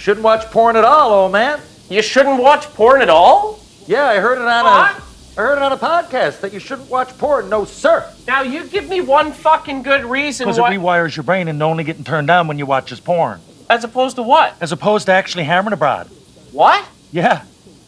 Shouldn't watch porn at all, old man. You shouldn't watch porn at all? Yeah, I heard it on a podcast that you shouldn't watch porn. No, sir. Now you give me one fucking good reason Because it rewires your brain into only getting turned on when you watch his porn. As opposed to what? As opposed to actually hammering a broad. What? Yeah.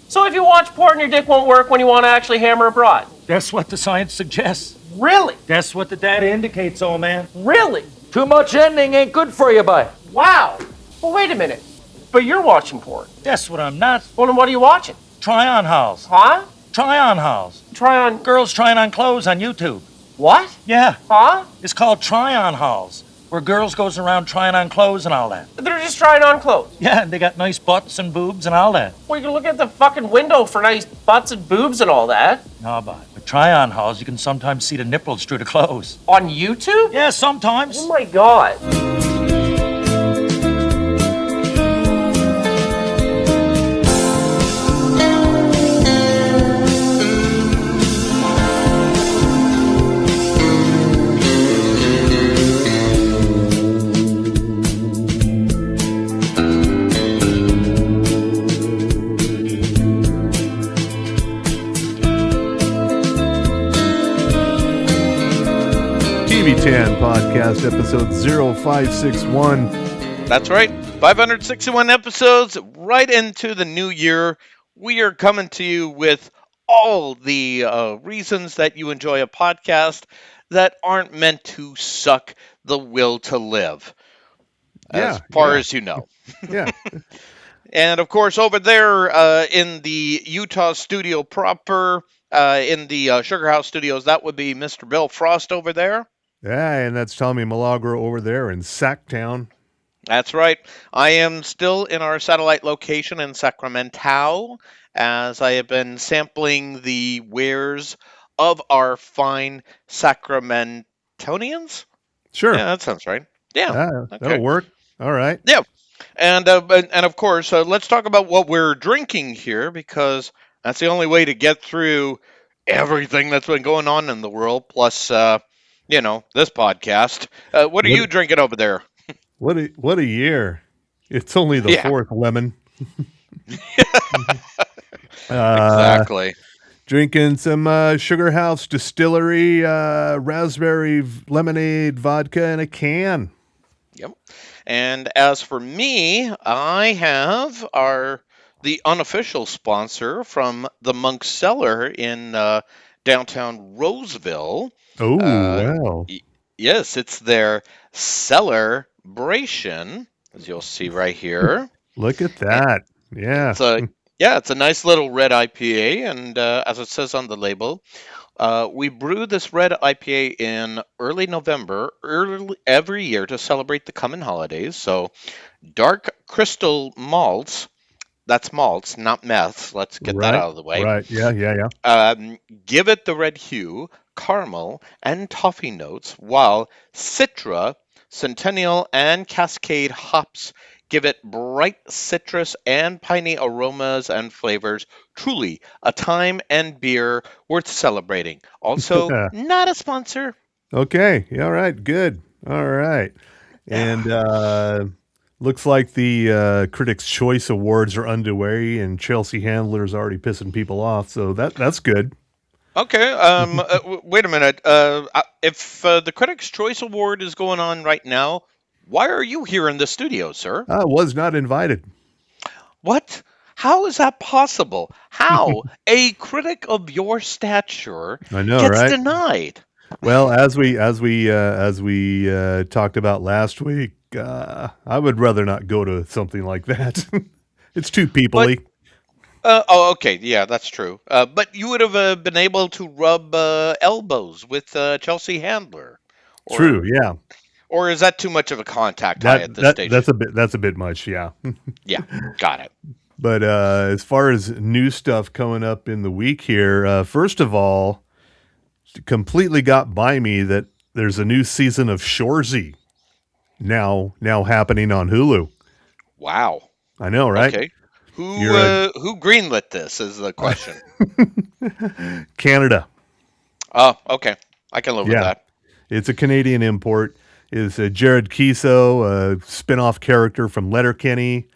So if you watch porn, your dick won't work when you want to actually hammer a broad? That's what the science suggests. Really? That's what the data indicates, old man. Really? Too much ending ain't good for you, bud. Wow. Well, wait a minute. But you're watching porn. That's what I'm not. Well, then what are you watching? Try-on hauls. Huh? Try-on hauls. Try on... Girls trying on clothes on YouTube. What? Yeah. Huh? It's called try-on hauls, where girls goes around trying on clothes and all that. They're just trying on clothes. Yeah, and they got nice butts and boobs and all that. Well, you can look at the fucking window for nice butts and boobs and all that. No, but with try-on hauls, you can sometimes see the nipples through the clothes. On YouTube? Yeah, sometimes. Oh my God. TV10 podcast episode 0561. That's right. 561 episodes right into the new year. We are coming to you with all the reasons that you enjoy a podcast that aren't meant to suck the will to live. As far as you know. Yeah. And of course, over there in the Utah studio proper, in the Sugar House studios, that would be Mr. Bill Frost over there. Yeah, and that's Tommy Milagro over there in Sacktown. That's right. I am still in our satellite location in Sacramento, as I have been sampling the wares of our fine Sacramentonians. Sure. Yeah, that sounds right. Yeah. That'll work. All right. Yeah. And of course, let's talk about what we're drinking here, because that's the only way to get through everything that's been going on in the world, plus this podcast. What are you drinking over there? What a year. It's only the fourth lemon. Exactly. Drinking some Sugar House Distillery raspberry lemonade vodka in a can. Yep. And as for me, I have the unofficial sponsor from the Monk Cellar in downtown Roseville. Oh, wow. Yes, it's their celebration, as you'll see right here. Look at that. Yeah. It's a nice little red IPA, and as it says on the label, we brew this red IPA in early November, every year to celebrate the coming holidays. So, dark crystal malts. That's malts, not meth. Let's get that out of the way. Right. Yeah. Give it the red hue, caramel, and toffee notes, while Citra, Centennial, and Cascade hops give it bright citrus and piney aromas and flavors. Truly a time and beer worth celebrating. Also, not a sponsor. Okay. All right. Good. All right. And looks like the Critics' Choice Awards are underway, and Chelsea Handler's already pissing people off, so that's good. Okay. Wait a minute. If the Critics' Choice Award is going on right now, why are you here in the studio, sir? I was not invited. What? How is that possible? How a critic of your stature gets denied? Well, as we talked about last week, I would rather not go to something like that. It's too people-y. Okay, yeah, that's true. But you would have been able to rub elbows with Chelsea Handler. True, yeah. Or is that too much of a contact high at this stage? That's a bit much, yeah. Yeah, got it. But as far as new stuff coming up in the week here, first of all, completely got by me that there's a new season of Shoresy now happening on Hulu. Wow. I know, right? Okay. Who greenlit this is the question. Canada. Oh, okay. I can live with that. It's a Canadian import. Is Jared Kiso, a spin-off character from Letterkenny.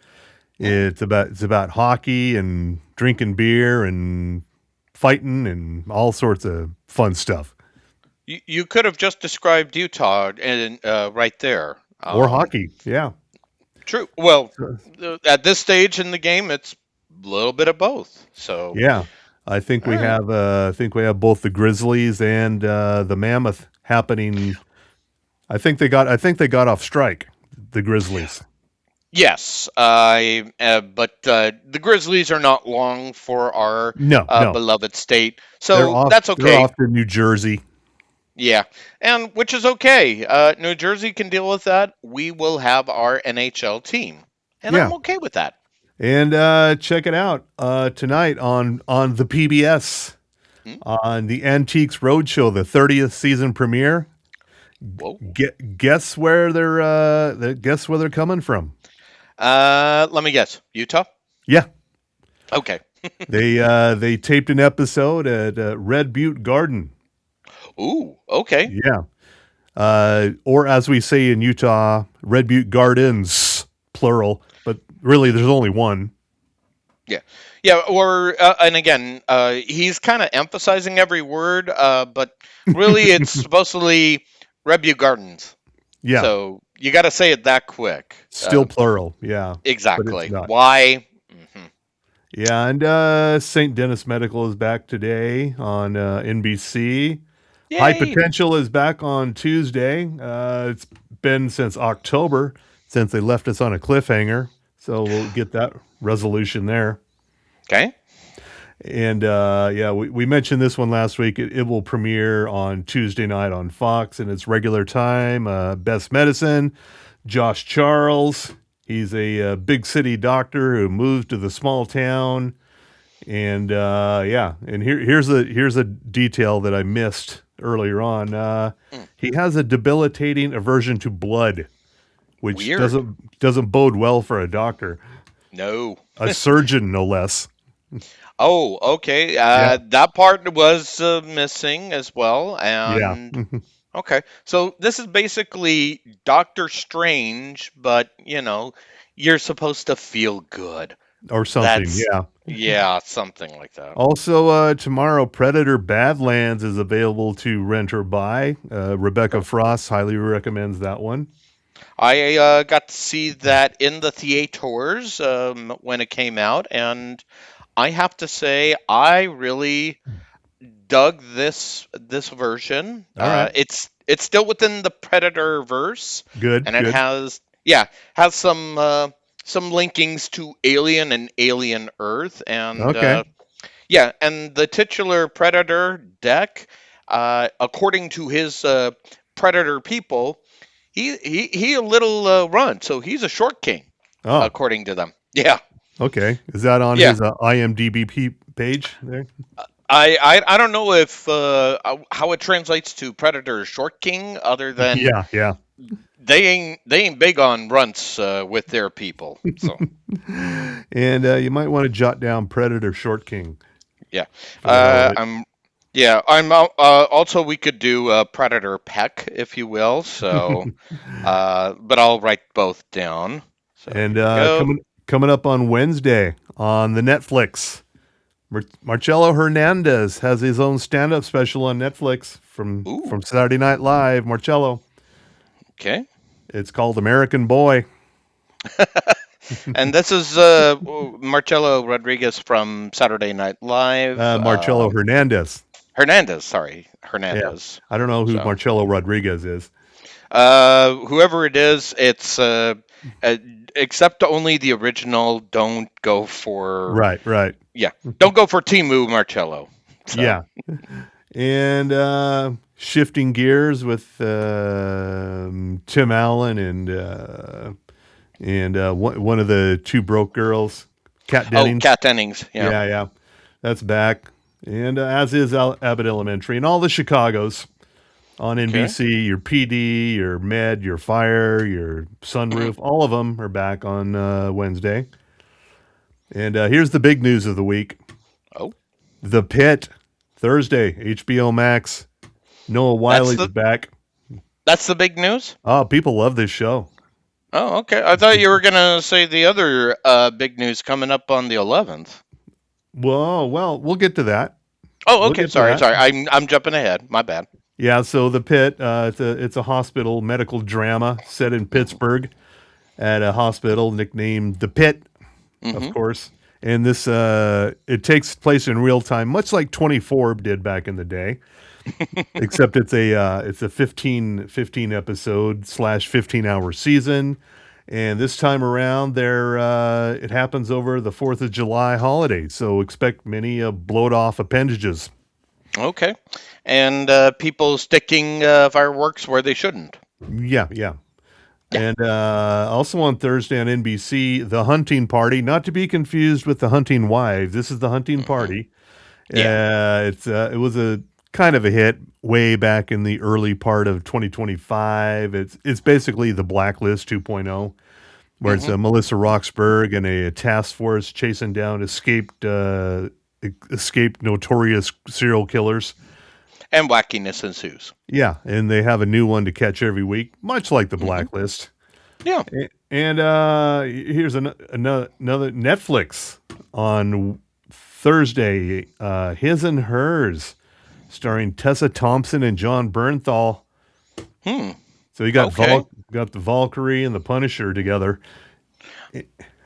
It's about hockey and drinking beer and fighting and all sorts of fun stuff. You could have just described Utah and right there. Or hockey, yeah. True. Well, So, at this stage in the game, it's a little bit of both. So, yeah. I think all we right. have both the Grizzlies and the Mammoth happening. I think they got off strike, the Grizzlies. Yes, but the Grizzlies are not long for our No. beloved state, They're so off that's they're okay. off to New Jersey. Yeah, and which is okay. New Jersey can deal with that. We will have our NHL team, and Yeah. I'm okay with that. And check it out tonight on the PBS Hmm? on the Antiques Roadshow, the 30th season premiere. Whoa. Guess where they're coming from? Let me guess. Utah. Yeah, Okay. they taped an episode at Red Butte Garden. Ooh. Okay. Yeah, or as we say in Utah, Red Butte Gardens, plural, but really there's only one. Yeah. Yeah. Or and again, he's kind of emphasizing every word, but really, it's supposedly Rebu Gardens. Yeah, So you got to say it that quick. still plural. Yeah, but it's Exactly. not. Why? Yeah, and St. Denis Medical is back today on NBC. High Yay! Potential is back on Tuesday. It's been since October since they left us on a cliffhanger, so we'll get that resolution there. Okay. And yeah, we mentioned this one last week. It will premiere on Tuesday night on Fox in its regular time. Best Medicine, Josh Charles. He's a big city doctor who moved to the small town. And yeah, and here's a detail that I missed earlier on. He has a debilitating aversion to blood, which Weird. doesn't bode well for a doctor, No. a surgeon no less. Oh, okay. Yeah, That part was missing as well. yeah, And okay. So this is basically Doctor Strange, but you're supposed to feel good. or something. That's, Yeah. yeah, something like that. Also, tomorrow, Predator Badlands is available to rent or buy. Rebecca Frost highly recommends that one. I got to see that in the theaters when it came out, and I have to say I really dug this version. All right. It's still within the Predator verse, Good, and it good. has some linkings to Alien and Alien Earth, and Okay. yeah, and the titular Predator deck, according to his Predator people, he a little run, so he's a short king, Oh, according to them. Yeah, okay. Is that on yeah. his IMDb page there? I don't know if how it translates to Predator Short King, other than Yeah, yeah. they ain't big on runts with their people. So And you might want to jot down Predator Short King yeah, for the hell of it. I'm also we could do Predator Peck, if you will. So but I'll write both down. So And here we go. coming up on Wednesday on the Netflix, Marcello Hernandez has his own stand-up special on Netflix from Ooh, Saturday Night Live. Marcello. okay. It's called American Boy. And this is Marcello Rodriguez from Saturday Night Live. Marcello Hernandez. Hernandez, sorry, Yeah. Hernandez. I don't know who So, Marcello Rodriguez is. whoever it is, it's except only the original. Don't go for Right. don't go for Timu Marcello. So, Yeah. And shifting gears with Tim Allen and one of the two broke girls, Kat oh, Dennings. Kat Dennings. Yeah. Yeah. That's back. And as is Abbott Elementary and all the Chicagos on Okay. NBC, your PD, your Med, your Fire, your Sunroof, all of them are back on Wednesday. And here's the big news of the week. Oh, The Pit, Thursday, HBO Max. Noah that's Wiley's the back. that's the big news. Oh, people love this show. Oh, okay. I thought you were gonna say the other big news coming up on the 11th. Whoa, well, we'll get to that. Oh, We'll okay. get to Sorry, that. sorry. I'm jumping ahead. My bad. Yeah, so the Pitt, it's a hospital medical drama set in Mm-hmm. Pittsburgh at a hospital nicknamed the Pitt, of Mm-hmm. course. And this it takes place in real time, much like 24 did back in the day. Except it's a 15 episode slash 15-hour season, and this time around it happens over the 4th of July holiday. So expect many blowed off appendages. Okay. And people sticking fireworks where they shouldn't. Yeah, yeah. Yeah. And also on Thursday on NBC, The Hunting Party, not to be confused with The Hunting Wives. This is The Hunting Mm-hmm. Party. Yeah. It was a kind of a hit way back in the early part of 2025. It's basically the Blacklist 2.0, where it's Mm-hmm. Melissa Roxburgh and a task force chasing down escaped notorious serial killers. And wackiness ensues. Yeah, and they have a new one to catch every week, much like the Mm-hmm. Blacklist. Yeah. And here's another Netflix on Thursday, His and Hers, starring Tessa Thompson and John Bernthal. Hmm. So you got Okay. got the Valkyrie and the Punisher together.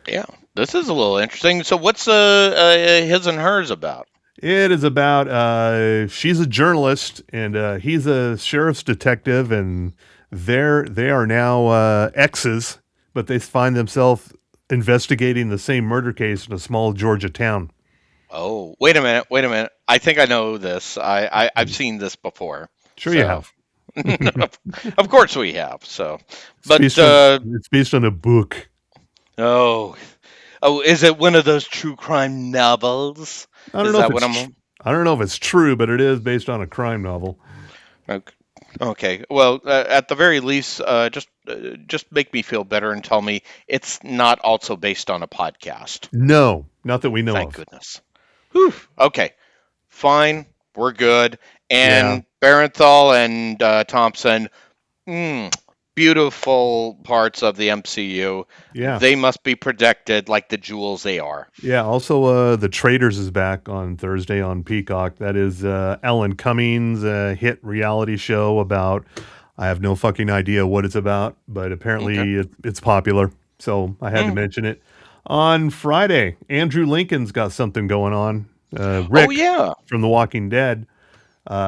Yeah. This is a little interesting. So what's his and hers about? It is about she's a journalist and he's a sheriff's detective, and they are now exes, but they find themselves investigating the same murder case in a small Georgia town. Oh, wait a minute. Wait a minute. I think I know this. I've seen this before. Sure, you So, have. of course we have. So, but It's based on a book. oh, oh, is it one of those true crime novels? I don't Is know if that what it's I'm? I don't know if it's true, but it is based on a crime novel. Ok- Okay. Well, at the very least, just make me feel better and tell me it's not also based on a podcast. No, not that we know Thank of. goodness. Whew. Okay. Fine. We're good. Yeah, And Barenthal and Thompson, mm, beautiful parts of the MCU. yeah, They must be protected like the jewels they are. yeah. Also, the Traitors is back on Thursday on Peacock. That is Alan Cummings' hit reality show about. I have no fucking idea what it's about, but Okay. apparently it's popular. So I had to Mm. mention it. On Friday, Andrew Lincoln's got something going on. Oh, Rick yeah. from The Walking Dead.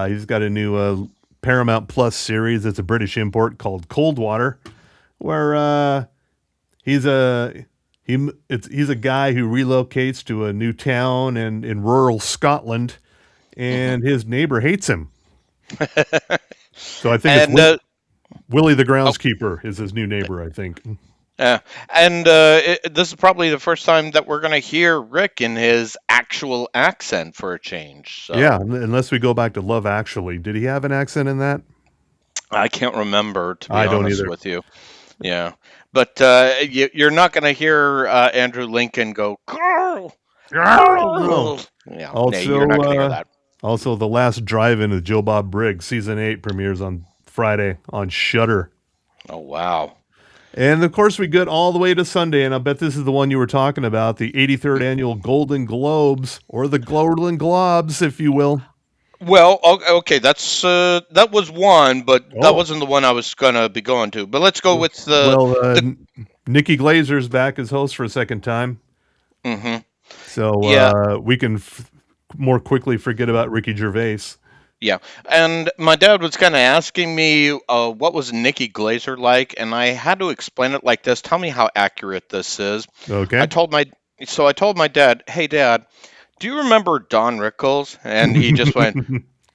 He's got a new Paramount Plus series. It's a British import called Coldwater, where he's a he's a guy who relocates to a new town and in rural Scotland, Hmm. and his neighbor hates him. So I think it's And Willie the oh, groundskeeper is his new neighbor. I think. uh, and this is probably the first time that we're going to hear Rick in his actual accent for a change. Yeah, So unless we go back to Love Actually. Did he have an accent in that? I can't remember, to be I don't honest either. with you. Yeah. But you're not going to hear Andrew Lincoln go, Carl! No. Carl! Yeah, no, you're Also, not going to hear that. also, The Last Drive-In with Joe Bob Briggs, season 8 premieres on Friday on Shudder. Oh, wow. And of course, we get all the way to Sunday, and I bet this is the one you were talking about, the 83rd annual Golden Globes, or the Golden Globes, if you will. Well, okay, that was one, but that Oh, wasn't the one I was going to be going to. But let's go with well, the Nikki Glaser's back as host for a second time, hmm so Yeah, we can more quickly forget about Ricky Gervais. yeah. And my dad was kind of asking me what was Nikki Glaser like, and I had to explain it like this. Tell me how accurate this is. I Okay. told my I told my dad, "Hey, Dad, do you remember Don Rickles?" And he just went,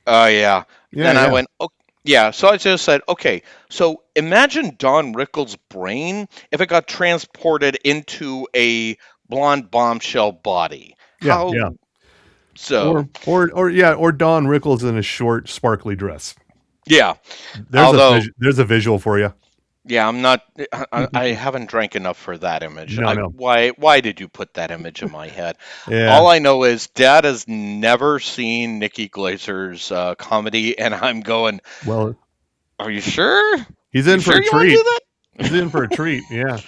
"Oh yeah." Yeah, And I yeah, went, "Oh yeah." So I just said, "Okay, so imagine Don Rickles' brain if it got transported into a blonde bombshell body. yeah, yeah. How so?" Or Don Rickles in a short, sparkly dress. Yeah. Although, There's a visual for you. yeah, I'm not. I haven't drank enough for that image. No, no. Why did you put that image in my head? Yeah. All I know is Dad has never seen Nikki Glaser's comedy, and I'm going, Well, "Are you sure? he's You in for sure a you want to treat. do that?" He's in for a treat. Yeah.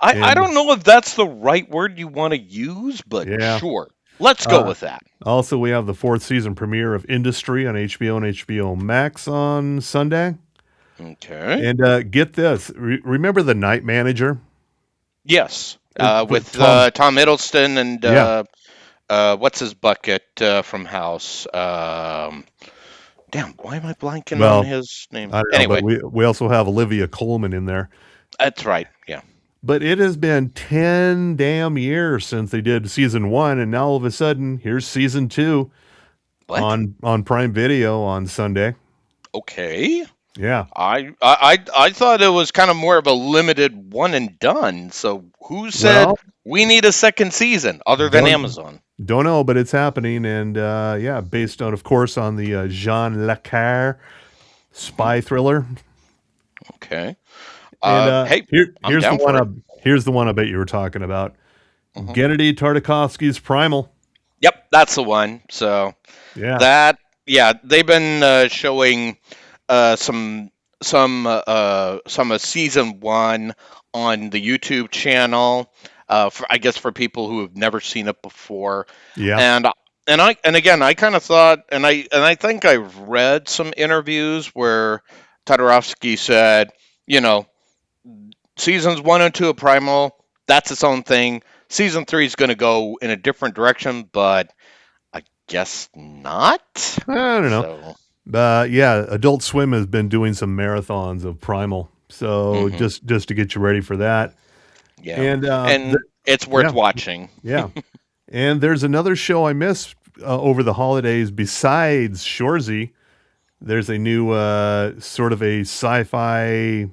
I And don't know if that's the right word you want to use, but yeah. sure. Let's go Uh, with that. Also, we have the fourth season premiere of Industry on HBO and HBO Max on Sunday. Okay. And get this. Remember The Night Manager? Yes. With With Tom. Tom Hiddleston and Yeah. what's his bucket from House? Damn, why am I blanking on Well, his name? I don't know, but Anyway, we also have Olivia Colman in there. that's right. Yeah. But it has been 10 damn years since they did season 1, and now all of a sudden, here's season 2 What? on Prime Video on Sunday. Okay. Yeah. I thought it was kind of more of a limited one and done. So who said Well, we need a second season other than don't Amazon? don't know, but it's happening, and yeah, based on, of course, on the Jean Le Carre Mhm. spy thriller. Okay. And Hey, I'm here's the down one for it. here's the one I bet you were talking about. Mhm. Genndy Tartakovsky's Primal. Yep, that's the one. So Yeah. that, yeah, they've been showing some some of season one on the YouTube channel. I guess for people who have never seen it before, Yeah. and and again, I kind of thought, and I think I've read some interviews where Todorowsky said, you know, seasons one and two of Primal, that's its own thing. Season three is going to go in a different direction, but I guess not. I don't know. So, Yeah, Adult Swim has been doing some marathons of Primal. So mhm, just to get you ready for that. yeah, And and it's worth yeah, watching. yeah. And there's another show I missed over the holidays besides Shoresy. There's a new sort of a sci-fi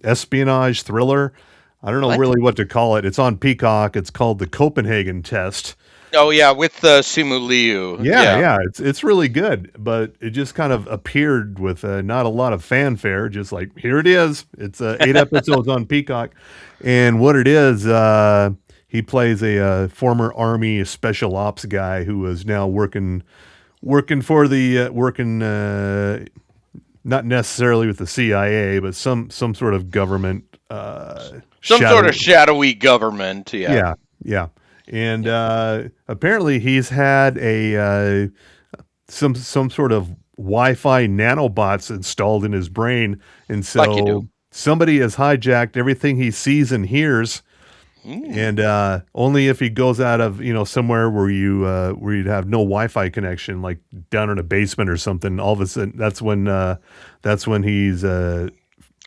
espionage thriller. I don't know What? really what to call it. It's on Peacock. It's called The Copenhagen Test. Oh yeah, with Simu Liu. Yeah, Yeah. yeah, it's really good, but it just kind of appeared with not a lot of fanfare. Just like here it is. It's 8 episodes on Peacock, and what it is, he plays a former Army special ops guy who is now working for the working not necessarily with the CIA, but some sort of government Some sort shadow. of shadowy government. Yeah. Yeah, yeah. And Yeah. apparently he's had a some sort of Wi-Fi nanobots installed in his brain, and Like you do. so somebody has hijacked everything he sees and hears. Mm. And only if he goes out of somewhere where you'd have no Wi-Fi connection, like down in a basement or something, all of a sudden that's when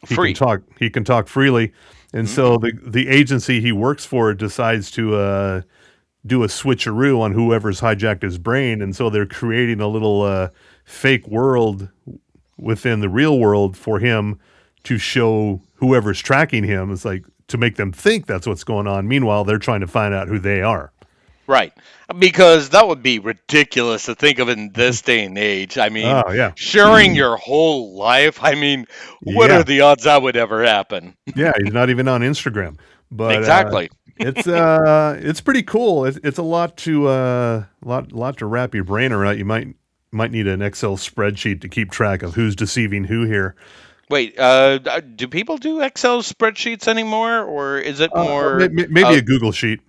Free. he can talk freely. And so Mm. the agency he works for decides to do a switcheroo on whoever's hijacked his brain, and so they're creating a little fake world within the real world for him to show whoever's tracking him. It's like to make them think that's what's going on. Meanwhile, they're trying to find out who they are. Right. Because that would be ridiculous to think of in this day and age. I mean, Oh yeah, sharing your whole life. I mean, what are yeah, the odds that would ever happen? yeah. He's not even on Instagram, but Exactly. it's pretty cool. It's a lot to lot to wrap your brain around. You might need an Excel spreadsheet to keep track of who's deceiving who here. Wait, do people do Excel spreadsheets anymore, or is it more? Maybe a Google sheet.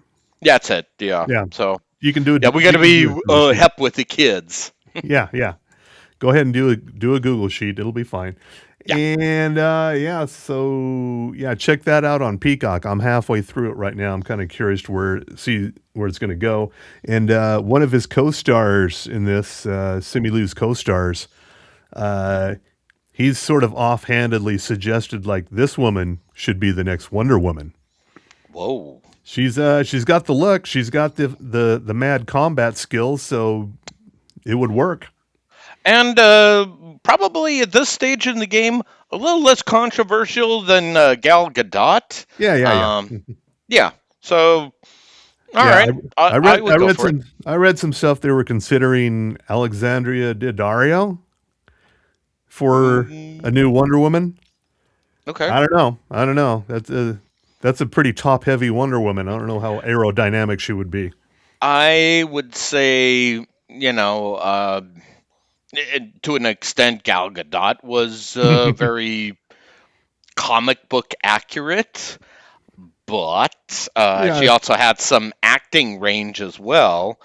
That's it. Yeah. Yeah, So you can do it. yeah, we got You to can be do a Google sheet. hep with the kids. Yeah, yeah. Go ahead and do a Google sheet. It'll be fine. Yeah. And yeah, so yeah, check that out on Peacock. I'm halfway through it right now. I'm kind of curious to see where it's going to go. And one of his co-stars in this, Simu Liu's co-stars, uh, he's sort of offhandedly suggested like this woman should be the next Wonder Woman. Whoa. She's got the look, she's got the mad combat skills, so it would work. And probably at this stage in the game, a little less controversial than Gal Gadot. Yeah, yeah, yeah. Yeah. So, all Yeah, right, I would go for it. I read some stuff they were considering Alexandria Daddario for a new Wonder Woman. Okay. I don't know. I don't know. That's a pretty top heavy Wonder Woman. I don't know how aerodynamic she would be. I would say, to an extent, Gal Gadot was very comic book accurate, but Yeah, she also had some acting range as well.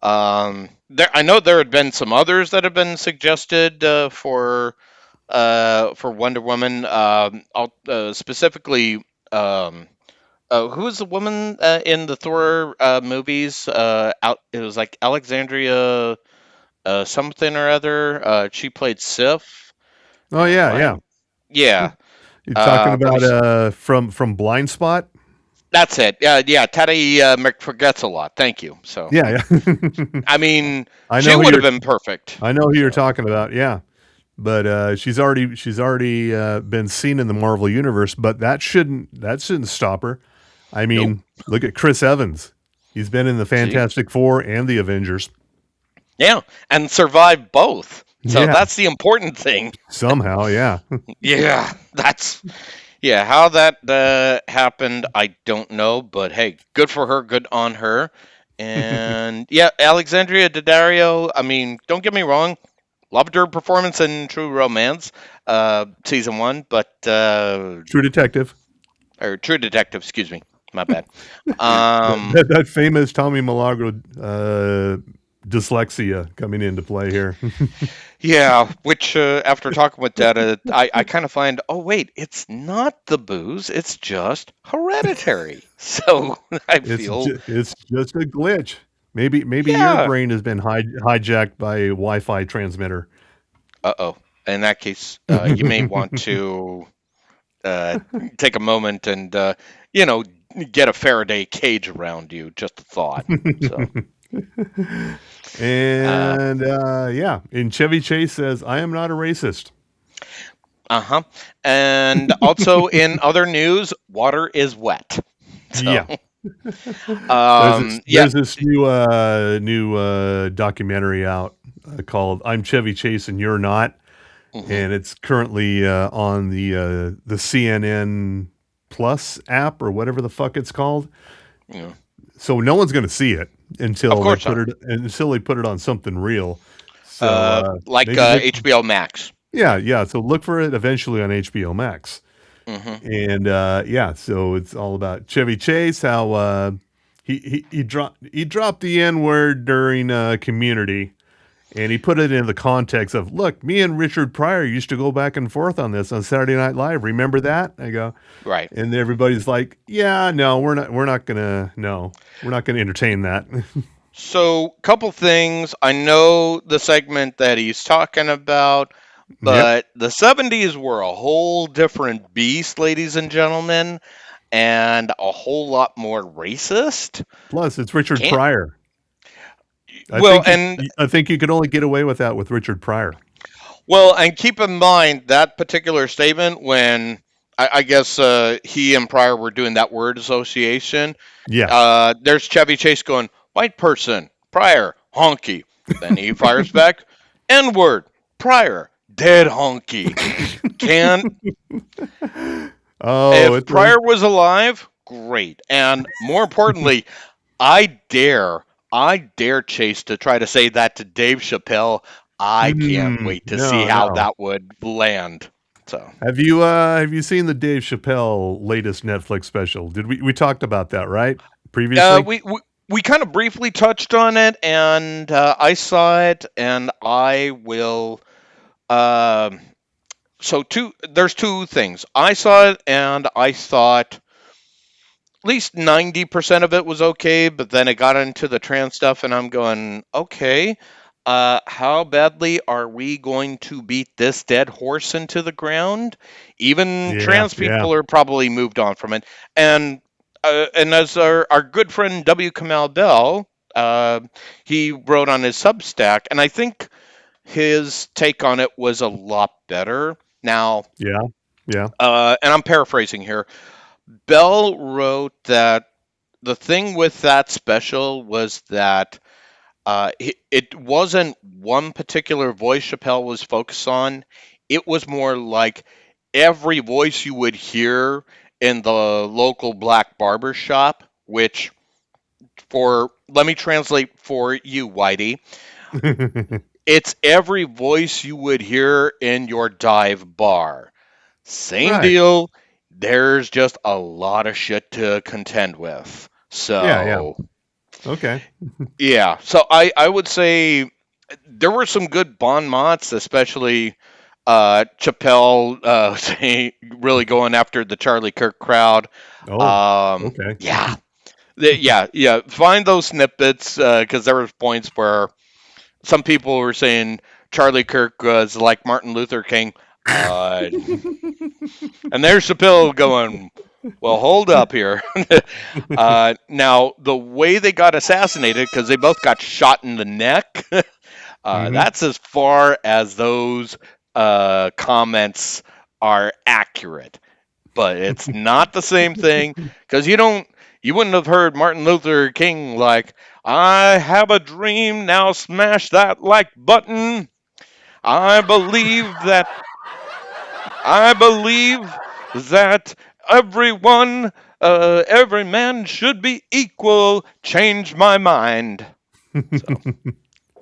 I know there had been some others that have been suggested for Wonder Woman. Specifically, who was the woman in the Thor movies? It was like Alexandria something or other. She played Sif. oh And yeah, why? yeah. Yeah. You're talking Let me. about from Blind Spot. That's it. Yeah. Teddy forgets a lot. Thank you. So, Yeah, yeah. I mean, I she know who would have you're. been perfect. I know who you're So, talking about. Yeah, but she's already been seen in the Marvel universe. But that shouldn't stop her. I nope. mean, look at Chris Evans. He's been in the See? Fantastic Four and the Avengers. Yeah. And survived both. So Yeah, that's the important thing. somehow. Yeah. Yeah. Yeah. How that happened, I don't know. But hey, good for her. Good on her. And yeah, Alexandria Daddario, I mean, don't get me wrong. Loved her performance in True Romance, season one, but True Detective. or True Detective, excuse me, my bad. That famous Tommy Milagro dyslexia coming into play here. Yeah, which after talking with Dad, I kind of find, oh wait, it's not the booze, it's just hereditary. So I feel, It's just a glitch. Maybe your yeah, brain has been hijacked by a Wi-Fi transmitter. oh. In that case, you may want to uh, take a moment and you know get a Faraday cage around you. Just a thought. So. Uh, And yeah, and Chevy Chase says, "I am not a racist." uh-huh. And also in other news, water is wet. So, Yeah, there's this yeah. there's this new documentary out called "I'm Chevy Chase and You're Not," Hmm. and it's currently on the CNN Plus app or whatever the fuck it's called. Yeah. So no one's going to see it Of until they course put not. it on something real. So Like maybe look, HBO Max. yeah. So look for it eventually on HBO Max. Hmm. And yeah, so it's all about Chevy Chase, how he dropped the N word during Community, and he put it in the context of, look, me and Richard Pryor used to go back and forth on this on Saturday Night Live. Remember that? I go, Right. and everybody's like, yeah, no, we're not gonna entertain that. So, couple things. I know the segment that he's talking about, Yep. but the 70s were a whole different beast, ladies and gentlemen, and a whole lot more racist. Plus, it's Richard Can't. Pryor. I Well, think you, and I think you could only get away with that with Richard Pryor. keep in mind that particular statement when I guess he and Pryor were doing that word association. Yeah. There's Chevy Chase going, white person, Pryor, honky. Then he fires back, N word, Pryor, dead honky. Can Oh, If Pryor was alive, great. And more importantly, I dare Chase to try to say that to Dave Chappelle. I can't wait to see no, how no. that would land. So Have you seen the Dave Chappelle latest Netflix special? Did we talked about that, right? Previously? we kind of briefly touched on it, and I saw it, and I will. Um there's two things. I saw it, and I thought at least 90% of it was okay, but then it got into the trans stuff, and I'm going, okay, how badly are we going to beat this dead horse into the ground? Even Yeah, trans yeah. people are probably moved on from it. And as our good friend W. Kamau Bell, he wrote on his Substack, and I think his take on it was a lot better. Now, Yeah. Yeah. and I'm paraphrasing here. Bell wrote that the thing with that special was that it wasn't one particular voice Chappelle was focused on. It was more like every voice you would hear in the local black barber shop, which let me translate for you, Whitey. It's every voice you would hear in your dive bar. Same Right. deal. There's just a lot of shit to contend with. Yeah, yeah. So, Okay. yeah. So I would say there were some good bon mots, especially Chappelle really going after the Charlie Kirk crowd. Oh, okay. Yeah. Yeah. Find those snippets because there was points where some people were saying Charlie Kirk was like Martin Luther King. Uh, and there's Chappelle going, well, hold up here. Now, the way they got assassinated, because they both got shot in the neck, Hmm. that's as far as those comments are accurate. But it's not the same thing because you wouldn't have heard Martin Luther King like, I have a dream, now smash that like button. I believe that I believe that everyone, every man should be equal. Change my mind. So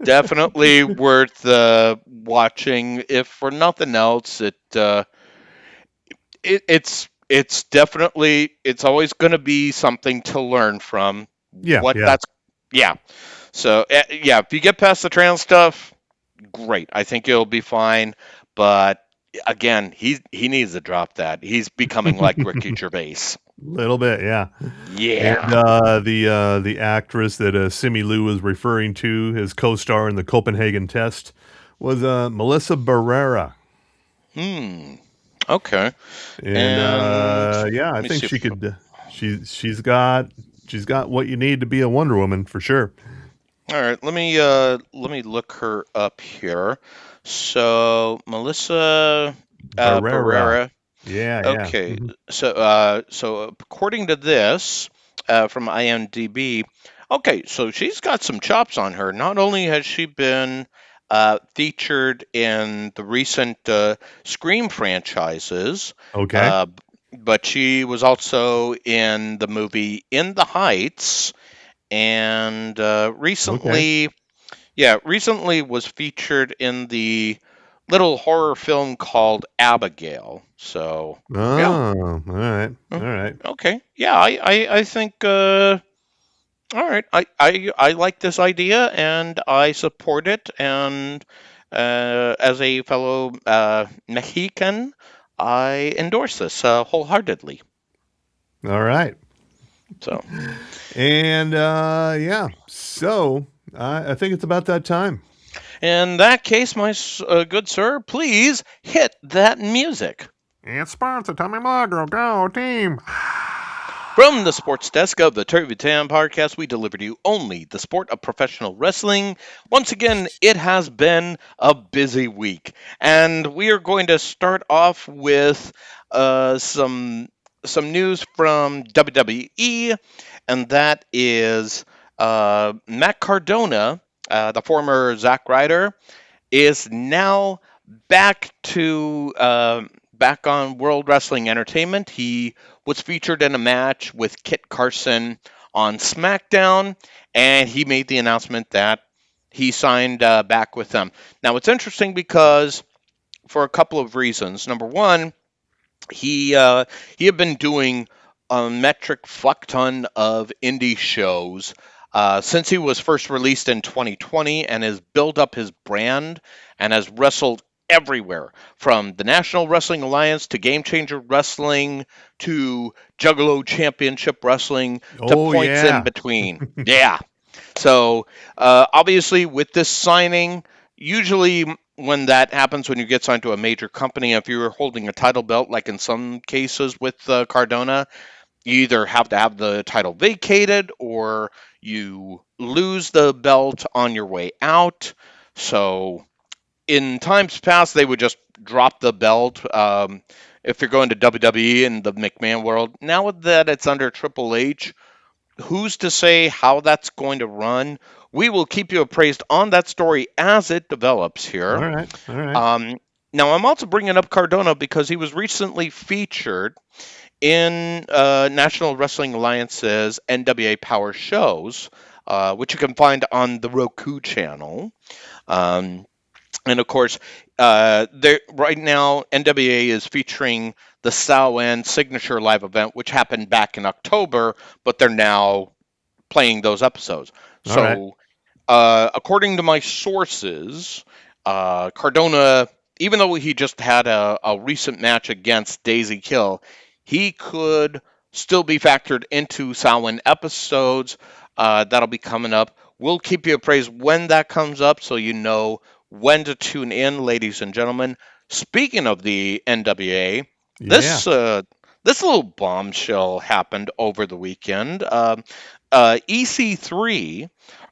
definitely worth watching. If for nothing else, it's definitely it's always going to be something to learn from. Yeah, What yeah. that's yeah. So yeah, if you get past the trans stuff, great. I think it'll be fine. But again, he needs to drop that. He's becoming like Ricky Gervais. Little bit, yeah. And Yeah. the actress that Simi Lou was referring to, his co-star in the Copenhagen test, was Melissa Barrera. Hmm. Okay. And And yeah, I let me think see she if could. She's got what you need to be a Wonder Woman for sure. all right. Let me look her up here. So Melissa Barrera. Barrera. Yeah, yeah. Okay, Hmm. so according to this from IMDb, okay, so she's got some chops on her. Not only has she been featured in the recent Scream franchises, Okay. uh, but she was also in the movie In the Heights, and Okay. recently was featured in the little horror film called Abigail. So, yeah. Oh, all right. Mm, All right. okay. Yeah, I think all right. I like this idea and I support it and as a fellow Mexican, I endorse this wholeheartedly. All right. So, And yeah, so I think it's about that time. in that case, my good sir, please hit that music. And sponsor Tommy Milagro, go team. From the sports desk of the Turvy Town podcast, we deliver to you only the sport of professional wrestling. Once again, it has been a busy week, and we are going to start off with some news from WWE, and that is Matt Cardona, the former Zack Ryder, is now back to back on World Wrestling Entertainment. He was featured in a match with Kit Carson on SmackDown, and he made the announcement that he signed back with them. Now it's interesting because for a couple of reasons. Number one, he had been doing a metric fuck ton of indie shows since he was first released in 2020 and has built up his brand and has wrestled everywhere from the National Wrestling Alliance to Game Changer Wrestling to Juggalo Championship Wrestling to Oh points in yeah. between. Yeah. So obviously, with this signing, usually when that happens, when you get signed to a major company, if you're holding a title belt, like in some cases with Cardona, you either have to have the title vacated or you lose the belt on your way out. So in times past, they would just drop the belt. If you're going to WWE in the McMahon world, now that it's under Triple H, who's to say how that's going to run? We will keep you appraised on that story as it develops All here. right. All right. Um, Now, I'm also bringing up Cardona because he was recently featured in National Wrestling Alliance's NWA Power shows, which you can find on the Roku channel. Um, And of course, right now NWA is featuring the Samhain Signature Live event, which happened back in October, but they're now playing those episodes. All right. So according to my sources, Cardona, even though he just had a recent match against Daisy Kill, he could still be factored into Samhain episodes. That'll be coming up. We'll keep you appraised when that comes up so you know when to tune in, ladies and gentlemen. Speaking of the NWA, Yeah. this little bombshell happened over the weekend. EC3,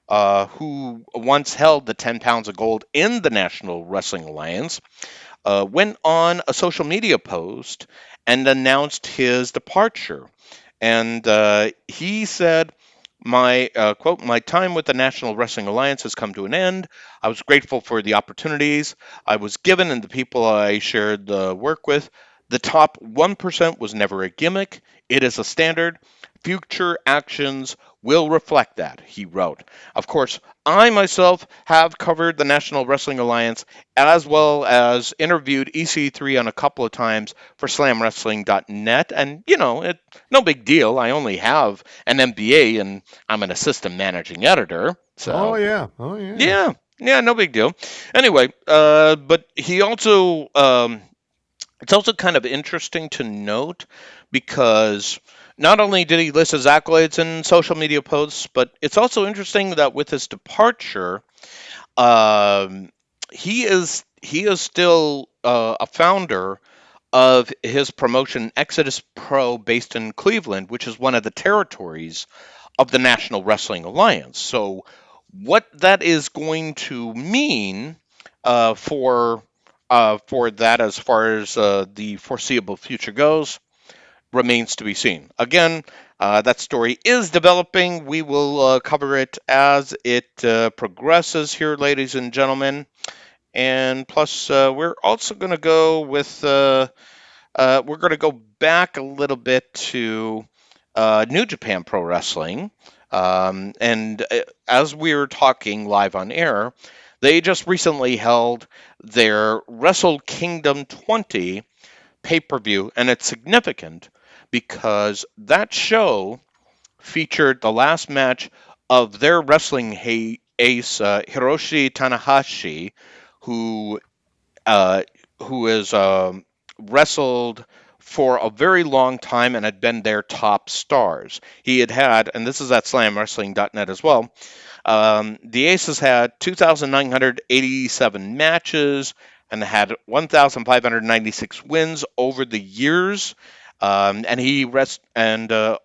who once held the 10 pounds of gold in the National Wrestling Alliance, went on a social media post and announced his departure. And he said, my quote, my time with the National Wrestling Alliance has come to an end. I was grateful for the opportunities I was given and the people I shared the work with. The top 1% was never a gimmick, it is a standard. Future actions will reflect that, he wrote. Of course, I myself have covered the National Wrestling Alliance as well as interviewed EC3 on a couple of times for SlamWrestling.net. And, no big deal. I only have an MBA and I'm an assistant managing editor. Oh So, yeah. Oh yeah. yeah, no big deal. Anyway, but he also, it's also kind of interesting to note because not only did he list his accolades in social media posts, but it's also interesting that with his departure, um, he is still a founder of his promotion Exodus Pro based in Cleveland, which is one of the territories of the National Wrestling Alliance. So, what that is going to mean for that, as far as the foreseeable future goes, remains to be seen. Again, that story is developing. We will cover it as it progresses here, ladies and gentlemen. And plus, we're also going to go with we're going to go back a little bit to New Japan Pro Wrestling. And as we were talking live on air, they just recently held their Wrestle Kingdom 20 pay per view, and it's significant because that show featured the last match of their wrestling ace, Hiroshi Tanahashi, who uh, who has wrestled for a very long time and had been their top stars. He had, and this is at SlamWrestling.net as well, the Ace has had 2,987 matches and had 1,596 wins over the years.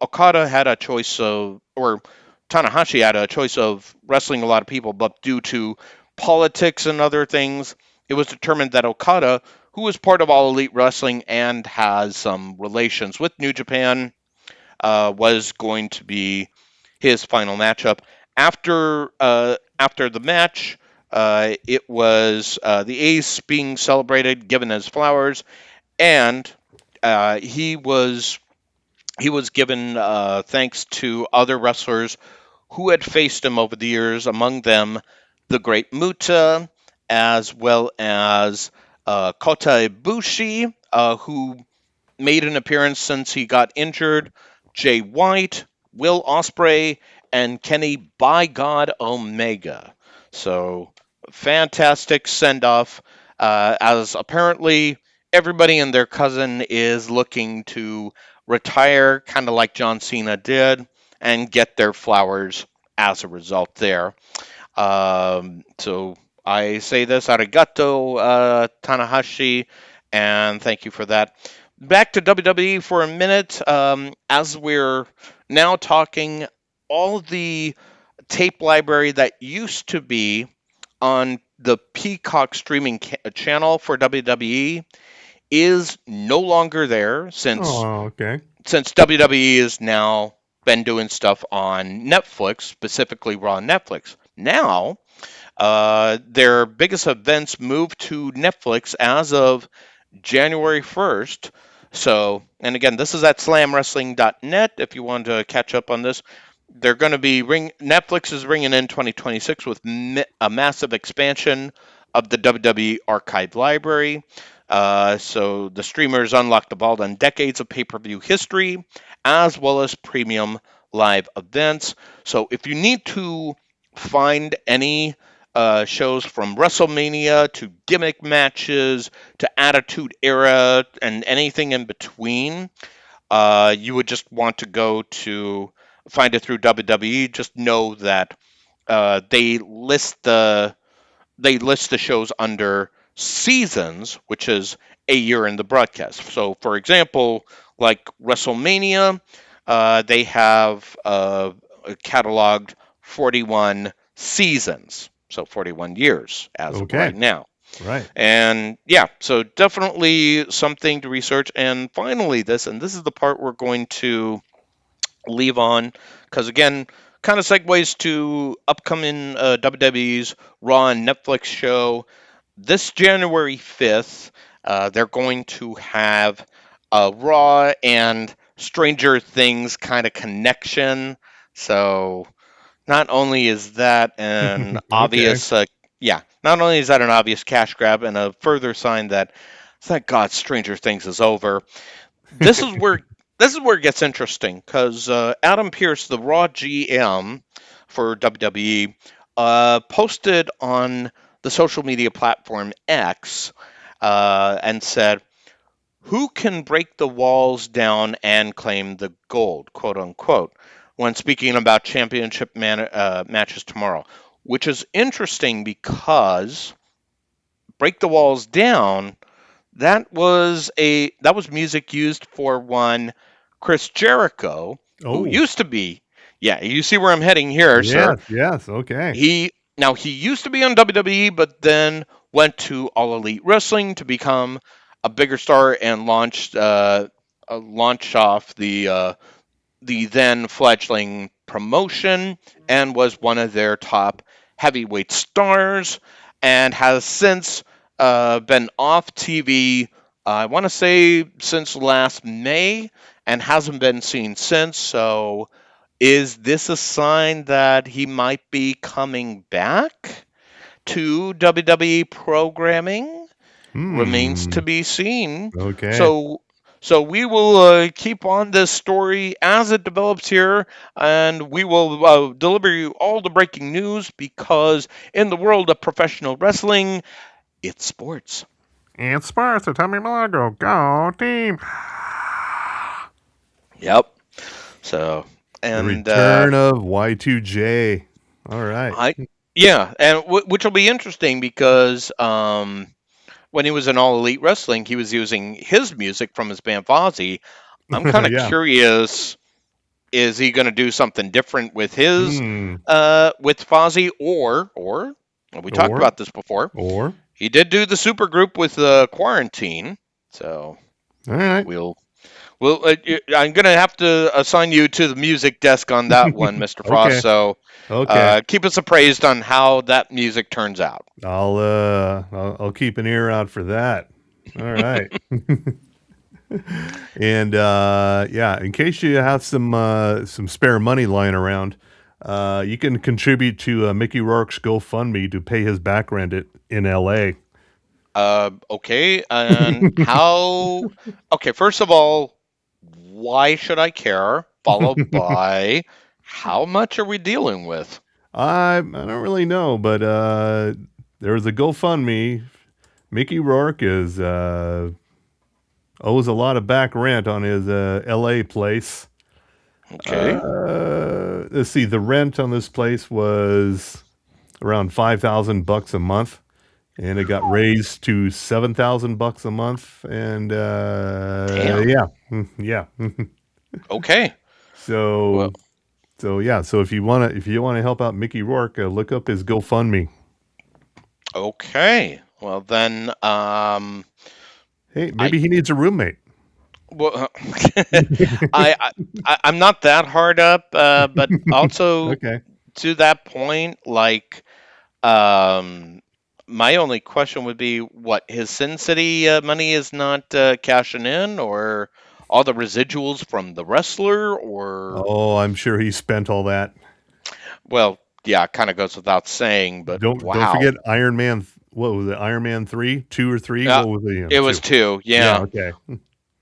Okada had a choice of, or Tanahashi had a choice of wrestling a lot of people, but due to politics and other things, it was determined that Okada, who is part of All Elite Wrestling and has some relations with New Japan, was going to be his final matchup. After the match, it was the Ace being celebrated, given his flowers, and he was given thanks to other wrestlers who had faced him over the years, among them the Great Muta, as well as Kota Ibushi, who made an appearance since he got injured, Jay White, Will Ospreay, and Kenny By God Omega. So, fantastic send off, as apparently everybody and their cousin is looking to retire, kind of like John Cena did, and get their flowers as a result there. So I say this, arigato, Tanahashi, and thank you for that. Back to WWE for a minute. As we're now talking, all the tape library that used to be on the Peacock streaming channel for WWE is no longer there since Oh, okay. WWE has now been doing stuff on Netflix, specifically Raw Netflix. Now, their biggest events moved to Netflix as of January 1st. So, and again, this is at slamwrestling.net if you want to catch up on this. They're going to be Netflix is ringing in 2026 with a massive expansion of the WWE Archive Library. So the streamers unlock the vault on decades of pay-per-view history, as well as premium live events. So if you need to find any shows from WrestleMania to gimmick matches to Attitude Era and anything in between, you would just want to go to find it through WWE. Just know that they list the shows under seasons, which is a year in the broadcast. So, for example, like WrestleMania, they have cataloged 41 seasons, so 41 years as of Okay. right now. Right. And yeah, so definitely something to research. And finally, this is the part we're going to leave on because again, kind of segues to upcoming WWE's Raw and Netflix show. This January 5th, they're going to have a Raw and Stranger Things kind of connection. So not only is that an Okay. obvious, not only is that an obvious cash grab and a further sign that, thank God, Stranger Things is over. This is where it gets interesting because Adam Pearce, the Raw GM for WWE, posted on the social media platform X and said, "Who can break the walls down and claim the gold?" quote unquote. When speaking about championship matches tomorrow, which is interesting because break the walls down, that was music used for one Chris Jericho, who Oh, used to be, yeah, you see where I'm heading here, sir. yes, yes. Okay. He used to be on WWE, but then went to All Elite Wrestling to become a bigger star and launched off the then fledgling promotion and was one of their top heavyweight stars and has since been off TV, I want to say since last May, and hasn't been seen since. So, is this a sign that he might be coming back to WWE programming? Remains Hmm. to be seen. Okay. So, so we will keep on this story as it develops here, and we will deliver you all the breaking news because in the world of professional wrestling, it's sports. And Sparta, tell me Milagro. Go team. Yep. So, The and return of Y2J. All right. I, yeah, and which will be interesting because when he was in All Elite Wrestling, he was using his music from his band Fozzy. I'm kind of Yeah. curious, is he going to do something different with his Hmm. with Fozzy, or we talked Or, about this before. or. He did do the super group with Quarantine, so All right. we'll I'm going to have to assign you to the music desk on that one, Mr. Frost. Okay. So Okay. keep us appraised on how that music turns out. I'll keep an ear out for that. All right. And yeah, in case you have some spare money lying around, you can contribute to Mickey Rourke's GoFundMe to pay his back rent in LA. Okay, and how? Okay, first of all, why should I care? Followed by, how much are we dealing with? I don't really know, but there was a GoFundMe. Mickey Rourke owes a lot of back rent on his LA place. Okay, Let's see, the rent on this place was around $5,000 a month, and it got raised to $7,000 a month, and damn. yeah, yeah. Okay, well, So yeah, so if you wanna help out Mickey Rourke, look up his GoFundMe. okay. Well then, Hey, I maybe he needs a roommate. well, I'm not that hard up, but also Okay. to that point, like, um, my only question would be, what his Sin City money is not cashing in, or all the residuals from the wrestler, or Oh, I'm sure he spent all that. well, yeah, it kind of goes without saying, but Don't wow, forget Iron Man what was it? Iron Man 3, 2 or 3? Uh, What was the it was 2? 2. Yeah, Yeah. okay.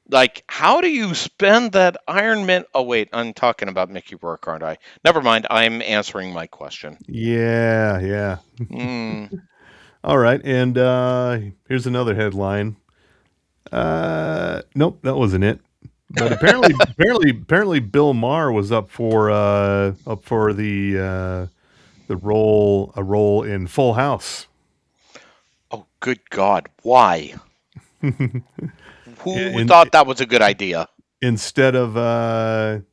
Like, how do you spend that Iron Man? Oh, wait, I'm talking about Mickey Rourke, aren't I? Never mind. I'm answering my question. Yeah, yeah. Hmm. All right, and here's another headline. Nope, that wasn't it. But apparently, Bill Maher was up for the role a role in Full House. Oh, good God. Why? Who in, thought that was a good idea? Instead of the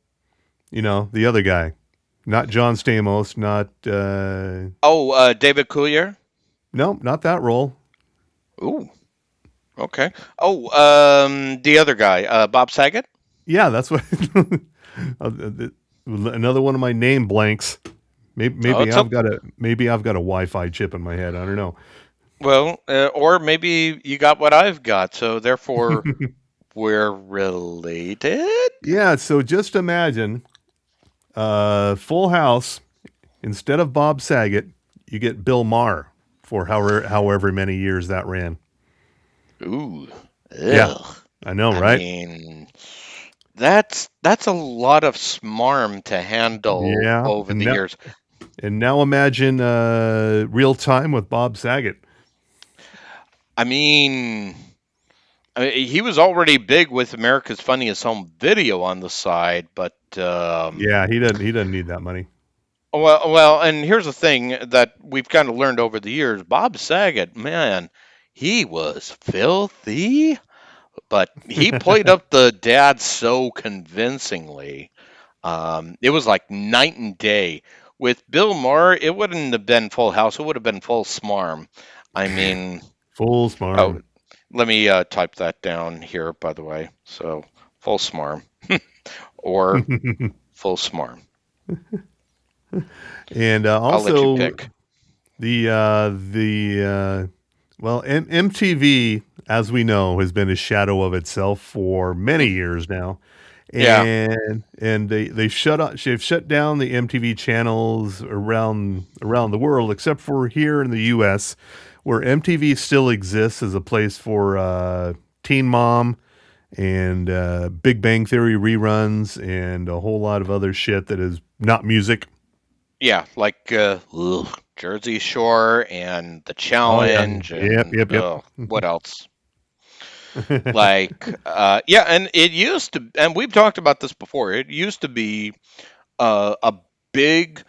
other guy, not John Stamos, not Oh, David Coulier? no, not that role. Ooh, okay. Oh, the other guy, Bob Saget? Yeah, that's what. Another one of my name blanks. Maybe, Oh, maybe it's I've up. got a maybe I've got a Wi-Fi chip in my head. I don't know. Well, or maybe you got what I've got, so therefore we're related? Yeah, so just imagine Full House. Instead of Bob Saget, you get Bill Maher for however many years that ran. Ooh, Yeah, ugh. I know, I right? mean, that's a lot of smarm to handle Yeah, over the years. and now imagine real time with Bob Saget. I mean, he was already big with America's Funniest Home Video on the side, but Yeah, he doesn't need that money. well, and here's the thing that we've kind of learned over the years: Bob Saget, man, he was filthy, but he played up the dad so convincingly. It was like night and day. With Bill Maher, it wouldn't have been Full House; it would have been Full Smarm. I mean, Full oh, smarm. let me type that down here, by the way. So, Full Smarm or Full Smarm. And I'll let you also pick. MTV, as we know, has been a shadow of itself for many years now, Yeah. and they've shut down the MTV channels around the world, except for here in the U.S., where MTV still exists as a place for Teen Mom and Big Bang Theory reruns and a whole lot of other shit that is not music. Yeah, like Jersey Shore and The Oh yeah, Challenge yep, and yep, yep. what else? Like yeah, and it used to, and we've talked about this before. It used to be a big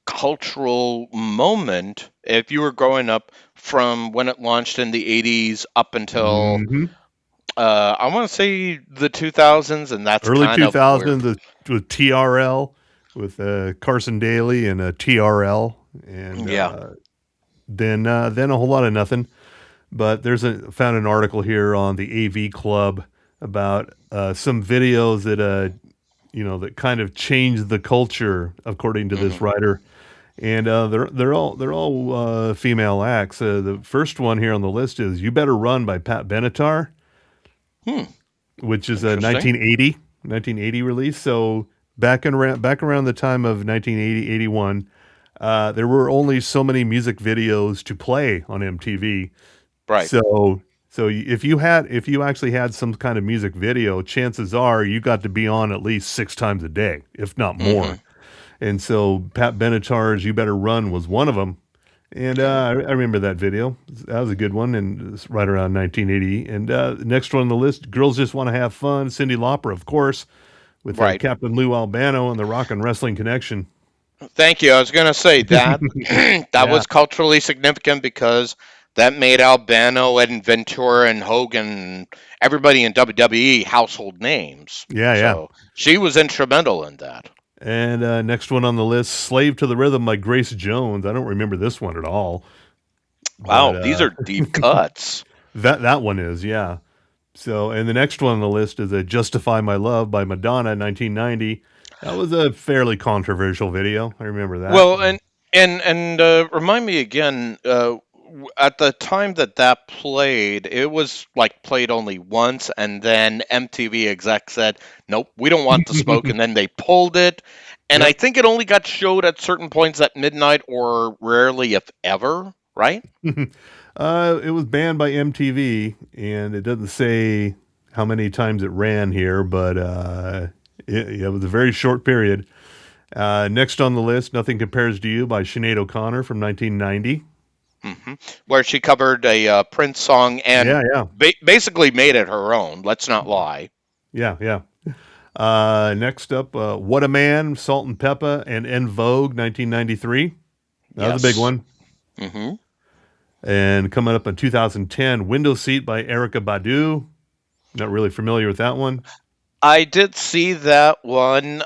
cultural moment if you were growing up from when it launched in the 80s up until hmm I want to say the 2000s, and that's Early kind of where 2000s with TRL with Carson Daly and TRL, and yeah. then a whole lot of nothing. But found an article here on the AV Club about some videos that that kind of changed the culture according to Hmm. this writer. And they're all female acts. The first one here on the list is "You Better Run" by Pat Benatar, Hmm, which is a interesting. 1980 release. So back around the time of 1980 81, there were only so many music videos to play on MTV. Right. So if you actually had some kind of music video, chances are you got to be on at least 6 times a day, if not Hmm. more. And so Pat Benatar's "You Better Run" was one of them. And Yeah. I remember that video. That was a good one, and it's right around 1980. And the next one on the list, "Girls Just Want to Have Fun," Cyndi Lauper, of course, with Right. Captain Lou Albano and the Rock and Wrestling Connection. Thank you. I was going to say that that Yeah, was culturally significant because that made Albano and Ventura and Hogan, everybody in WWE, household names. yeah, yeah. So she was instrumental in that. And next one on the list, "Slave to the Rhythm" by Grace Jones. I don't remember this one at all, but Wow, these are deep cuts. that one is, yeah. So, and the next one on the list is "Justify My Love" by Madonna, 1990. That was a fairly controversial video. I remember that. Well, and remind me again. At the time that that played, it was like played only once, and then MTV exec said, "Nope, we don't want the smoke," and then they pulled it. And I Yep. think it only got showed at certain points at midnight, or rarely, if ever. right? It was banned by MTV, and it doesn't say how many times it ran here, but it was a very short period. Next on the list, Nothing Compares to You by Sinead O'Connor from 1990. Where she covered a Prince song and Yeah, yeah, basically made it her own. Let's not lie. yeah, yeah. Next up, What a Man, Salt and Pepper, and En Vogue, 1993. That was a big Yes. one. hmm And coming up in 2010, Window Seat by Erica Badu. Not really familiar with that one. I did see that one.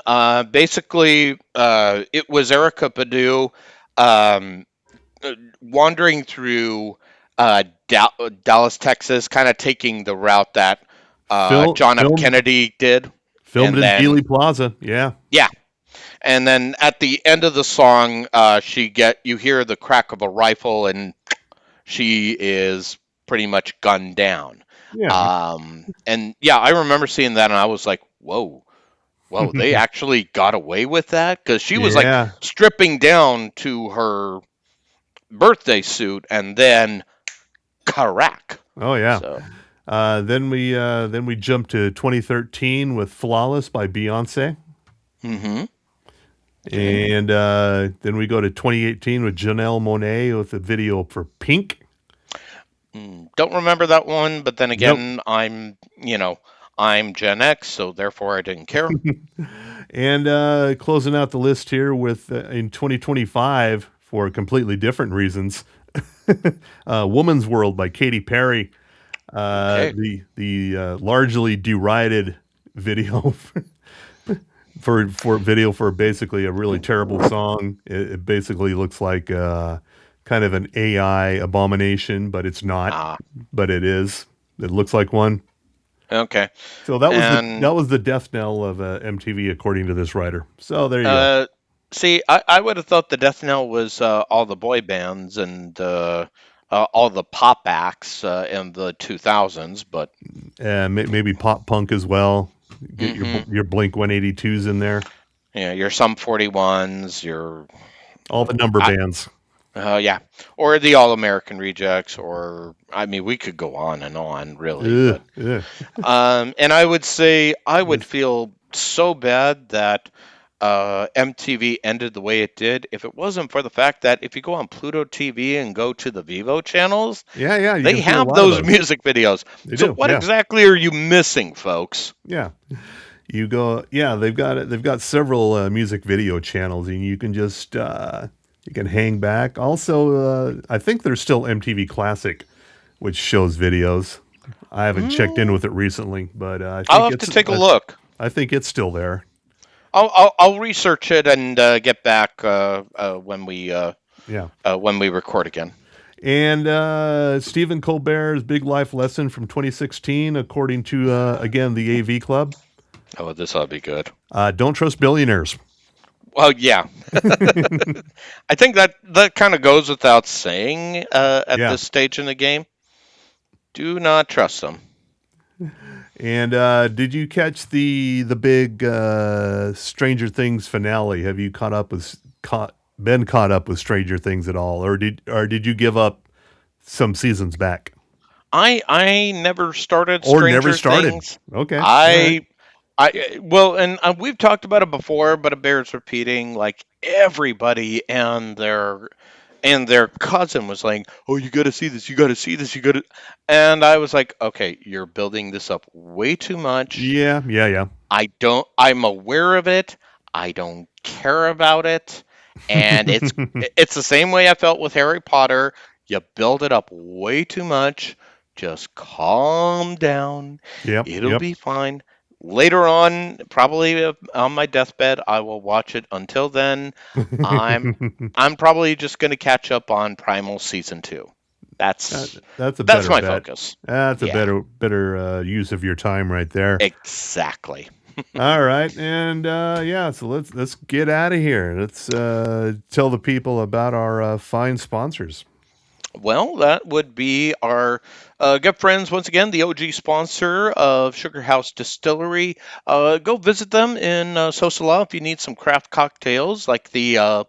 Basically, it was Erica Badu um, wandering through Dallas, Texas, kind of taking the route that Film, John F. filmed, Kennedy did. filmed And in then, Dealey Plaza. Yeah. yeah. And then at the end of the song, you hear the crack of a rifle, and she is pretty much gunned down. Yeah. And yeah, I remember seeing that, and I was like, whoa, they actually got away with that because she was like Yeah. stripping down to her birthday suit, and then crack. Oh yeah. So Then we jump to 2013 with Flawless by Beyonce. hmm And then we go to 2018 with Janelle Monáe with a video for Pink. don't remember that one, but then Nope. again, I'm Gen X, so therefore I didn't care. And closing out the list here with in 2025 for completely different reasons, "Woman's World" by Katy Perry. Okay. The largely derided video for basically a really terrible song. It basically looks like kind of an AI abomination, but it's not. Ah, But it is. It looks like one. okay. So that was And the death knell of MTV, according to this writer. So there you go. see, I would have thought the death knell was all the boy bands and all the pop acts in the 2000s, but Maybe pop punk as well. Get hmm your Blink 182s in there. yeah, your Sum 41s, your All the number I, bands. yeah, or the All American Rejects, or I mean, we could go on and on, really, Ugh, but ugh. and I would say I would feel so bad that MTV ended the way it did if it wasn't for the fact that if you go on Pluto TV and go to the Vivo channels, Yeah, yeah. You they can see a have lot of those those. music videos. They So do. what Yeah, exactly are you missing, folks? yeah. You go. Yeah, they've got it. They've got several music video channels, and you can just you can hang back. Also, I think there's still MTV Classic, which shows videos. I haven't checked in Mm, with it recently, but I'll have to take a look. I think it's still there. I'll research it and get back Yeah. when we record again. And Stephen Colbert's Big Life Lesson from 2016, according to, again, the AV Club. Oh, this ought to be good. Don't trust billionaires. Well, yeah. I think that kind of goes without saying at Yeah. this stage in the game. Do not trust them. And did you catch the big Stranger Things finale? Have you been caught up with Stranger Things at all, or did you give up some seasons back, I never started or never Stranger started? Things. Okay, all right. Well, and we've talked about it before, but it bears repeating. Like everybody and their cousin was like, "Oh, you got to see this. You got to see this. You got to." And I was like, "Okay, you're building this up way too much. Yeah, yeah, yeah. I'm aware of it. I don't care about it." And it's the same way I felt with Harry Potter. You build it up way too much. Just calm down. Yep, It'll yep. be fine. Later on, probably on my deathbed, I will watch it. Until then, I'm I'm probably just going to catch up on Primal season 2. That, That's that's a that's better my bet. focus. That's a Yeah, better use of your time right there. exactly. All right, and yeah, so let's get out of here. Let's tell the people about our fine sponsors. Well, that would be our Good friends, once again, the OG sponsor of Sugar House Distillery. Go visit them in Sosala if you need some craft cocktails like the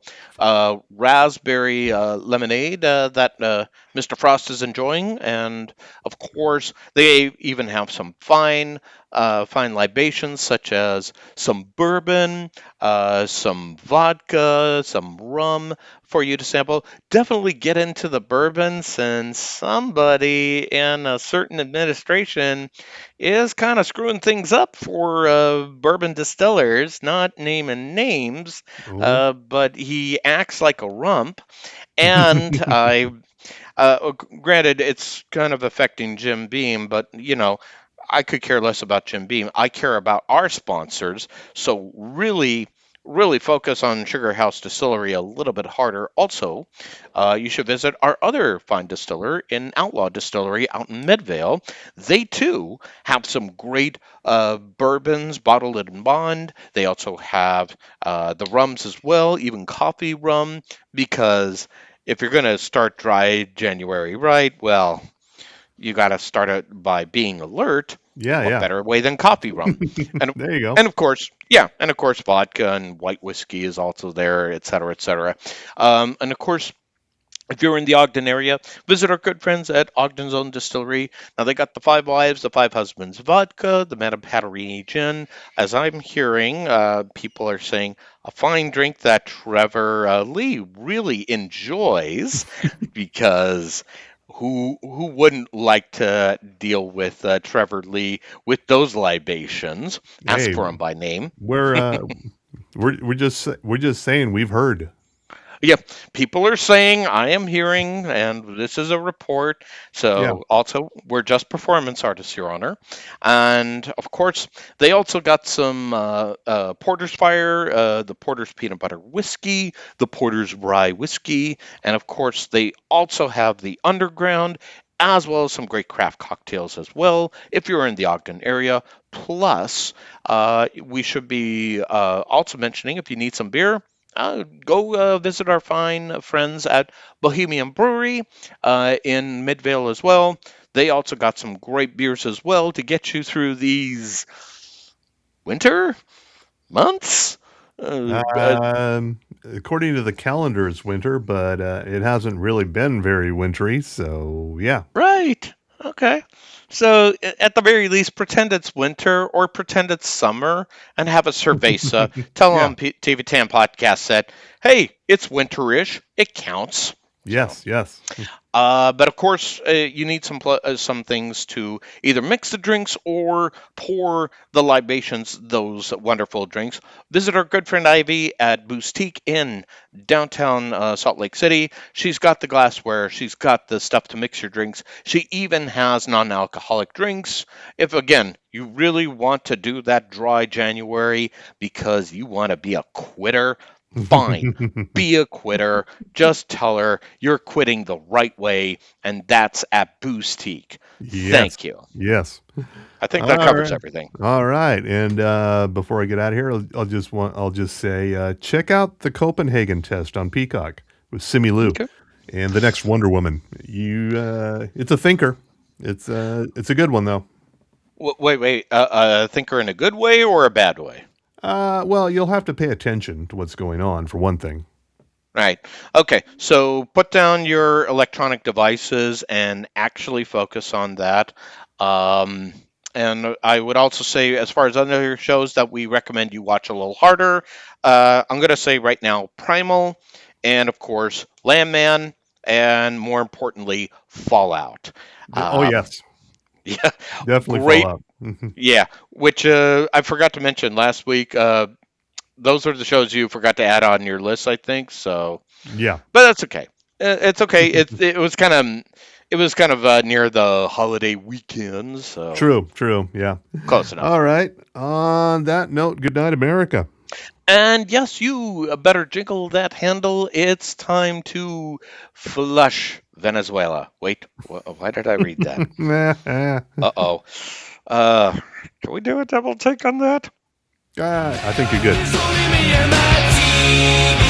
raspberry lemonade that Mr. Frost is enjoying. And of course, they even have some fine libations such as some bourbon, some vodka, some rum for you to sample. Definitely get into the bourbon since somebody in a certain administration is kind of screwing things up for bourbon distillers, not naming names, Oh. but he acts like a rump. And granted, it's kind of affecting Jim Beam, but I could care less about Jim Beam. I care about our sponsors. So really, really focus on Sugar House Distillery a little bit harder. Also, you should visit our other fine distiller in Outlaw Distillery out in Midvale. They too have some great bourbons bottled in bond. They also have the rums as well, even coffee rum, because if you're going to start dry January right, well, you got to start it by being alert. Yeah, What yeah. better way than coffee rum? And There you go. and of course, yeah, and of course, vodka and white whiskey is also there, et cetera, et cetera. And of course, if you're in the Ogden area, visit our good friends at Ogden's Own Distillery. Now, they got the Five Wives, the Five Husbands vodka, the Madame Patarini gin. As I'm hearing, people are saying a fine drink that Trevor Lee really enjoys because who wouldn't like to deal with Trevor Lee with those libations? Ask Hey, for him by name. we're just saying we've heard. Yeah, people are saying, I am hearing, and this is a report. Yeah. So, also, we're just performance artists, Your Honor. And of course, they also got some Porter's Fire, the Porter's Peanut Butter Whiskey, the Porter's Rye Whiskey, and of course, they also have the Underground, as well as some great craft cocktails as well, if you're in the Ogden area. Plus, we should be also mentioning if you need some beer, go visit our fine friends at Bohemian Brewery in Midvale as well. They also got some great beers as well to get you through these winter months. According to the calendar, it's winter, but it hasn't really been very wintry. So yeah. Right. Okay. So at the very least, pretend it's winter or pretend it's summer and have a cerveza. Tell Yeah. on TV Tan podcast that, hey, it's winterish. It counts. Yes. Yes. But of course, you need some things to either mix the drinks or pour the libations, those wonderful drinks. Visit our good friend Ivy at Boustique in downtown Salt Lake City. She's got the glassware. She's got the stuff to mix your drinks. She even has non-alcoholic drinks. If, again, you really want to do that dry January because you want to be a quitter, fine, be a quitter. Just tell her you're quitting the right way, and that's at Boustique. Yes. Thank you. Yes. I think that All covers right. everything. All right. And before I get out of here, I'll just say check out the Copenhagen test on Peacock with Simi Lou Okay. and the next Wonder Woman. It's a thinker. It's a good one though. Wait. A thinker in a good way or a bad way? Well, you'll have to pay attention to what's going on for one thing. Right. Okay. So put down your electronic devices and actually focus on that. And I would also say, as far as other shows that we recommend you watch a little harder, I'm going to say right now Primal, and of course Landman, and more importantly Fallout. Oh yes, Yeah, definitely great. Fallout. Yeah, which I forgot to mention last week. Those are the shows you forgot to add on your list, I think. So, Yeah. but that's okay. It's okay. It was kind of near the holiday weekend, so True. Yeah. close enough. All right. On that note, good night, America. And yes, you better jingle that handle. It's time to flush Venezuela. Wait, why did I read that? Uh-oh. Can we do a double take on that? I think you're good. It's only me and my TV10.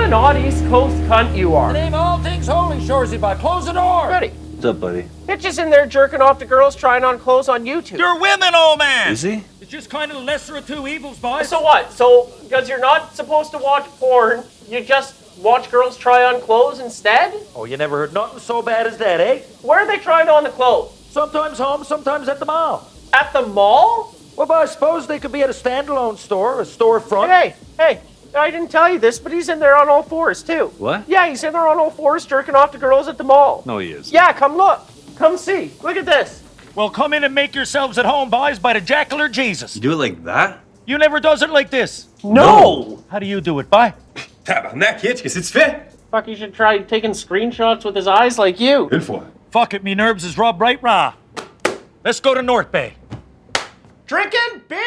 an odd East Coast cunt you are. Name all things holy, Shoresy, by close the door. Ready. What's up, buddy? Hitch is in there jerking off to girls trying on clothes on YouTube. You're women, old man! Is he? It's just kind of the lesser of two evils, boys. So what? So, because you're not supposed to watch porn, you just watch girls try on clothes instead? Oh, you never heard nothing so bad as that, eh? Where are they trying on the clothes? Sometimes home, sometimes at the mall. At the mall? Well, but I suppose they could be at a standalone store, a storefront. Hey, I didn't tell you this, but he's in there on all fours, too. What? Yeah, he's in there on all fours jerking off to girls at the mall. No, he is. Yeah, come look. Come see. Look at this. Well, come in and make yourselves at home, boys, by the jackal or Jesus. You do it like that? You never does it like this. No! How do you do it, boy? Tabarnak, Hitch, qu'est-ce que tu fais? Fuck, you should try taking screenshots with his eyes like you. Une fois. Fuck it, me nerves is rubbed right raw. Let's go to North Bay. Drinking beer!